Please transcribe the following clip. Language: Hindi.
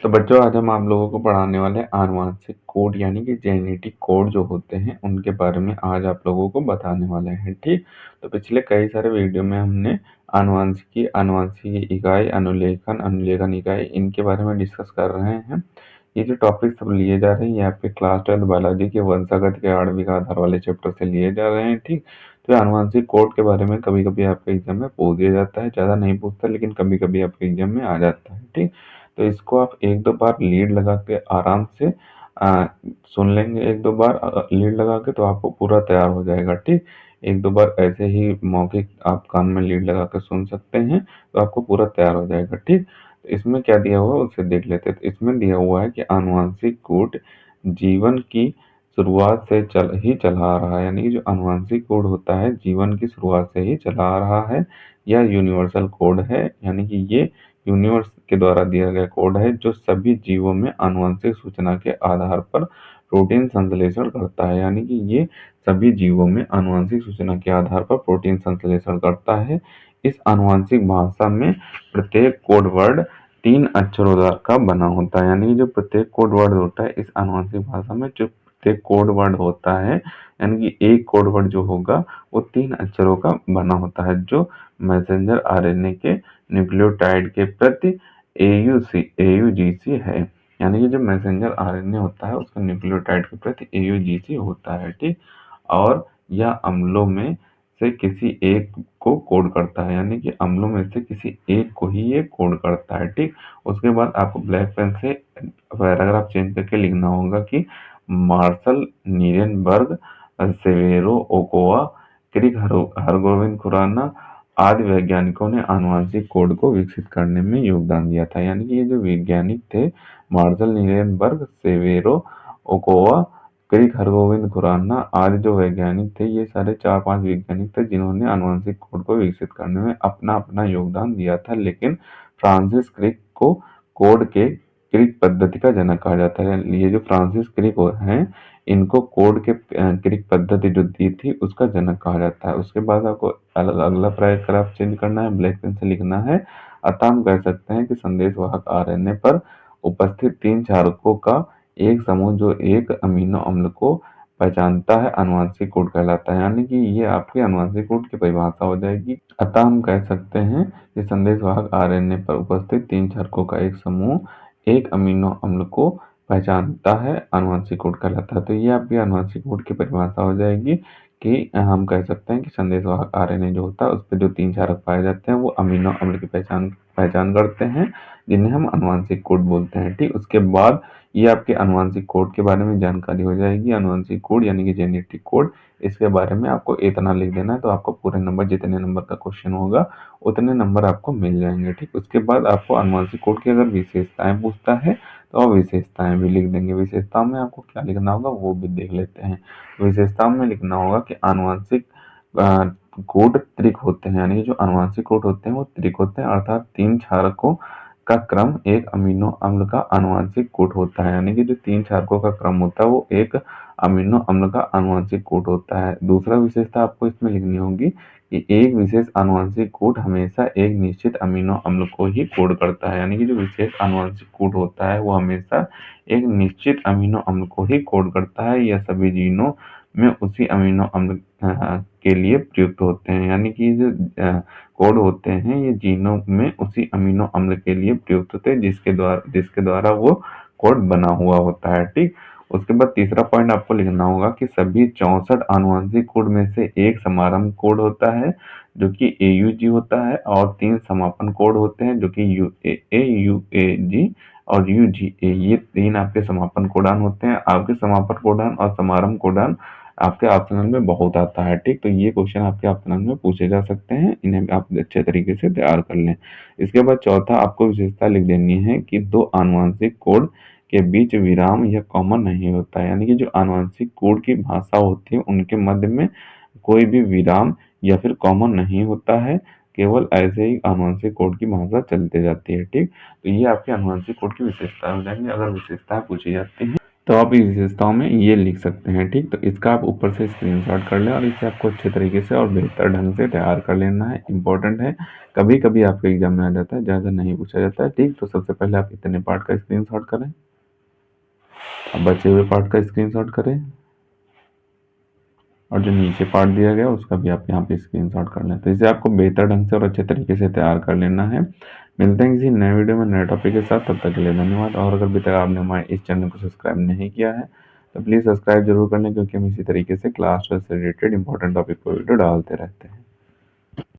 तो बच्चों आज हम आप लोगों को पढ़ाने वाले हैं आनुवंशिक कोड यानी कि जेनेटिक कोड जो होते हैं उनके बारे में आज आप लोगों को बताने वाले हैं। ठीक, तो पिछले कई सारे वीडियो में हमने आनुवंशिकी, आनुवंशिक इकाई, अनुलेखन, अनुलेखन इकाई इनके बारे में डिस्कस कर रहे हैं। ये जो टॉपिक सब लिए जा रहे हैं ये आपके क्लास 12 बायोलॉजी के वंशागत के आणविक आधार वाले चैप्टर से लिए जा रहे हैं। ठीक, तो आनुवंशिक कोड के बारे में कभी कभी आपके एग्जाम में पूछ दिया जाता है, ज्यादा नहीं पूछता लेकिन कभी कभी आपके एग्जाम में आ जाता है। ठीक, तो इसको आप एक दो बार लीड लगा के आराम से आ, सुन लेंगे, एक दो बार लीड लगा के तो आपको पूरा तैयार हो जाएगा। ठीक, एक दो बार ऐसे ही मौखिक आप कान में लीड लगा के सुन सकते हैं तो आपको पूरा तैयार हो जाएगा। ठीक, तो इसमें क्या दिया हुआ है उसे देख लेते हैं। तो इसमें दिया हुआ है कि आनुवंशिक कोड जीवन की शुरुआत से चला आ रहा है, यानी कि जो आनुवंशिक कोड होता है जीवन की शुरुआत से ही चला आ रहा है, या यूनिवर्सल कोड है, यानी कि ये यूनिवर्स के द्वारा दिया गया कोड है जो सभी जीवों में आनुवंशिक सूचना के आधार पर प्रोटीन संश्लेषण करता है, यानी कि ये सभी जीवों में आनुवंशिक सूचना के आधार पर प्रोटीन संश्लेषण करता है। इस आनुवंशिक भाषा में प्रत्येक कोड वर्ड 3 अक्षरों का बना होता है, यानी कि जो प्रत्येक कोड वर्ड होता है इस आनुवंशिक भाषा में, जो प्रत्येक कोड वर्ड होता है यानी कि एक कोड वर्ड जो होगा वो 3 अक्षरों का बना होता है, जो मैसेंजर आरएनए के न्यूक्लियोटाइड के प्रति AUGC है, यानी कि जो मैसेंजर आरएनए होता है उसका न्यूक्लियोटाइड के प्रति AUGC होता है। ठीक, और यह अम्लों में से किसी एक को कोड करता है, यानी कि अम्लों में से किसी एक को ही ये कोड करता है। ठीक, उसके बाद आपको ब्लैक पेन से पैराग्राफ चेंज करके लिखना होगा कि मार्शल नीरेनबर्ग, सेवेरो ओकोआ, क्रिक हरगोविंद खुराना आदि वैज्ञानिकों ने आनुवंशिक कोड को विकसित करने में योगदान दिया था, यानी कि ये जो वैज्ञानिक थे मार्शल नीरेनबर्ग, सेवेरो ओकोआ, क्रिक हरगोविंद खुराना आदि जो वैज्ञानिक थे, ये सारे 4-5 वैज्ञानिक थे जिन्होंने आनुवंशिक कोड को विकसित करने में अपना अपना योगदान दिया था। लेकिन फ्रांसिस क्रिक को कोड के क्रिक पद्धति का जनक कहा जाता है। ये जो फ्रांसिस क्रिक हैं इनको कोड के क्रिक पद्धति जो दी थी उसका जनक कहा जाता है। उसके बाद आपको अगला पैराग्राफ चेंज करना है, ब्लैक पेन से लिखना है। अतः हम कह सकते हैं कि संदेशवाहक आरएनए पर उपस्थित 3 क्षारकों का एक समूह जो एक अमीनो अम्ल को पहचानता है आनुवंशिक कोड कहलाता है, यानी कि ये आपके आनुवंशिक कोड की परिभाषा हो जाएगी। अतः हम कह सकते हैं कि संदेशवाहक आरएनए पर उपस्थित 3 क्षारकों का एक समूह एक अमीनो अम्ल को पहचानता है आनुवंशिक कोड कहलाता है। तो ये आपकी आनुवंशिक कोड की परिभाषा हो जाएगी कि हम कह सकते हैं कि संदेशवाहक आरएनए जो होता है उस पर जो 3 क्षारक पाए जाते हैं वो अमीनो अम्ल की पहचान पहचान करते हैं, जिन्हें हम आनुवंशिक कोड बोलते हैं। ठीक, उसके बाद ये आपके आनुवंशिक कोड के बारे में जानकारी हो जाएगी। आनुवंशिक कोड यानी कि जेनेटिक कोड, इसके बारे में आपको इतना लिख देना है तो आपको पूरे नंबर, जितने नंबर का क्वेश्चन होगा उतने नंबर आपको मिल जाएंगे। ठीक, उसके बाद आपको आनुवंशिक कोड की अगर विशेषताएं पूछता है तो आप विशेषताएं भी लिख देंगे। विशेषताओं में आपको क्या लिखना होगा वो भी देख लेते हैं। विशेषताओं में लिखना होगा कि आनुवंशिक कोड त्रिक होते हैं, यानी कि जो आनुवंशिक कोड होते हैं वो त्रिक होते हैं, अर्थात 3 क्षारकों का क्रम एक अमीनो अम्ल का आनुवंशिक कोड होता है, यानी कि जो 3 क्षारकों का क्रम होता है वो एक अमीनो अम्ल का आनुवंशिक कोड होता है। दूसरा विशेषता आपको इसमें लिखनी होगी कि एक विशेष आनुवंशिक कोड हमेशा एक निश्चित अमीनो अम्ल को ही कोड करता है, यानी कि जो विशेष आनुवंशिक कोड होता है वो हमेशा एक निश्चित अमीनो अम्ल को ही कोड करता है। यह सभी जीनों में उसी अमीनो अम्ल के लिए प्रयुक्त होते हैं, यानी कि जो कोड होते हैं ये जीनों में उसी अमीनो अम्ल के लिए प्रयुक्त होते हैं जिसके द्वारा वो कोड बना हुआ होता है। ठीक, उसके बाद तीसरा पॉइंट आपको लिखना होगा कि सभी 64 आनुवंशिक कोड में से एक समारंभ कोड होता है जो कि AUG होता है, और 3 समापन कोड होते हैं जो कि UAG और UGA, ये 3 आपके समापन कोडान होते हैं। आपके समापन कोडान और समारंभ कोडान आपके ऑप्शनल में बहुत आता है। ठीक, तो ये क्वेश्चन आपके ऑप्शनल में पूछे जा सकते हैं, इन्हें आप अच्छे तरीके से तैयार कर लें। इसके बाद चौथा आपको विशेषता लिख देनी है कि 2 आनुवंशिक कोड के बीच विराम या कॉमा नहीं होता है, यानी कि जो आनुवंशिक कोड की भाषा होती है उनके मध्य में कोई भी विराम या फिर कॉमा नहीं होता है, केवल ऐसे ही आनुवंशिक कोड की भाषा चलते जाती है। ठीक, तो ये आपके आनुवंशिक कोड की विशेषता हो जाएंगी। अगर विशेषताएं पूछी जाती हैं तो आप इस विशेषताओं में ये लिख सकते हैं। ठीक, तो इसका आप ऊपर से स्क्रीनशॉट कर लें और इसे आपको अच्छे तरीके से और बेहतर ढंग से तैयार कर लेना है। इंपॉर्टेंट है, कभी कभी आपके एग्जाम में आ जाता है, ज़्यादा नहीं पूछा जाता है। ठीक, तो सबसे पहले आप इतने पार्ट का स्क्रीनशॉट करें, अब बचे हुए पार्ट का स्क्रीनशॉट करें और जो नीचे पार्ट दिया गया उसका भी आप यहाँ पे स्क्रीनशॉट कर लें। तो इसे आपको बेहतर ढंग से और अच्छे तरीके से तैयार कर लेना है। मिलते हैं किसी नए वीडियो में नए टॉपिक के साथ, तब तक के लिए धन्यवाद। और अगर अभी तक आपने हमारे इस चैनल को सब्सक्राइब नहीं किया है तो प्लीज़ सब्सक्राइब जरूर कर लें, क्योंकि हम इसी तरीके से क्लास से रिलेटेड इंपॉर्टेंट टॉपिक पर वीडियो डालते रहते हैं।